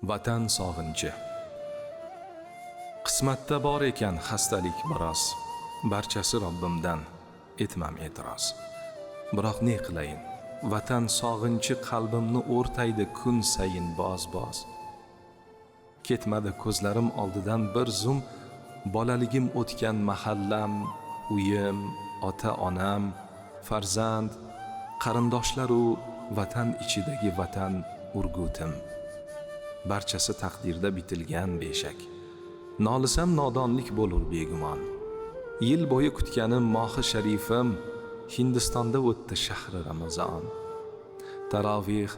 Vatan sog'inchi. Qismatda bor ekan xastalik biroz, barchasi Robbimdan, etmam e'tiroz. Biroq ne qilayin, vatan sog'inchi qalbimni o'rtaydi kun sayin boz. Ketmadi ko'zlarim oldidan bir zum, bolaligim o'tgan mahallam, uyim, ota-onam, farzand, qarindoshlaru vatan ichidagi vatan urgutim. Barchasi taqdirda bitilgan beshak. Nolisam nodonlik bo'lur begumon. Yil bo'yi kutganim mohi sharifim, Hindistonda o'tdi shahri Ramazon. Tarovih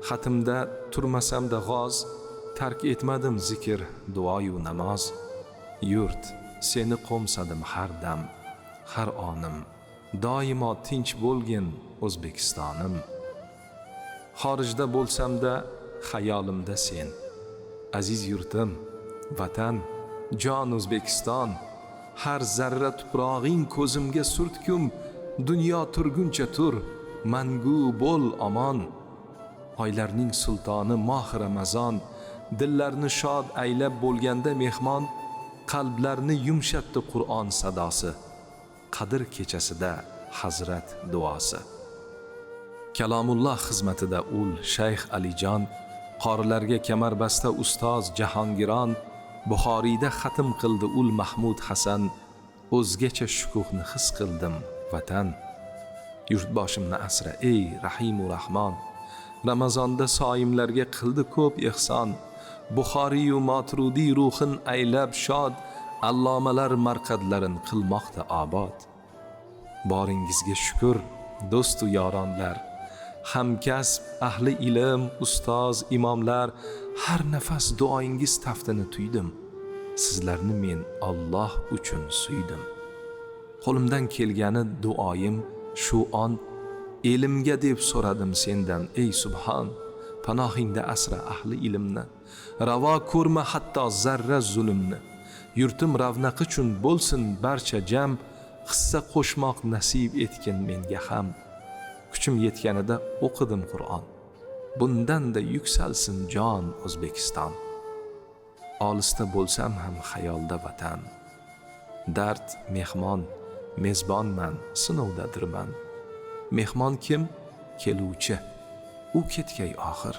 xatimda turmasamda g'oz, tark etmadim zikr, duoyu namoz. Yurt, seni qo'msadim har dam, har onim. Doimo tinch bo'lgin O'zbekistonim. Xorijda bo'lsamda xayolimda sen. Aziz yurtim, vatan, jon O'zbekiston. Har zarra tuprog'ing ko'zimga surtkum, dunyo turguncha tur, mangu bo'l omon. Oylarning sultoni moh Ramazon, dillarni shod aylab bo'lganda mehmon, qalblarni yumshatdi Qur'on sadosi, Qadr kechasida Hazrat duosi. Kalomulloh xizmatida ul Shayx Alijon, qorilarga kamarbasta ustoz Jahongiron, Buxoriyda xatm qildi ul Mahmud Hasan, o'zgacha shukuhni his qildim vatan. Yurtboshimni asra ey Rahimu Rahmon, Ramazonda soimlarga qildi ko'p ehson. Buxoriy-u Maturidi ruhin aylab shod, allomalar marqadlarin qilmoqda obod. Boringizga shukr, do'stu yoronlar, hamkasb, ahli ilm, ustoz, imomlar, har nafas duoingiz taftini tuydim. Sizlarni men Alloh uchun suydim. Qo'limdan kelgani duoyim shu on, elimga deb so'radim sendan ey Subhon. Panohingda asra ahli ilmni, ravo ko'rma hatto zarra zulmni. Yurtim ravnaqi uchun bo'lsin barcha jam, hissa qo'shmoq nasib etgin menga ham. Kuchim yetganida o'qidim Qur'on, bundan-da yuksalsin jon O'zbekiston. Olisda bo'lsam ham xayolda vatan, dard mehmon, mezbonman, sinovdadirman. Mehmon kim? Keluvchi, u ketgay oxir.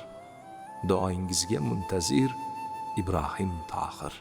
Duoingizga muntazir Ibrohim Tohir.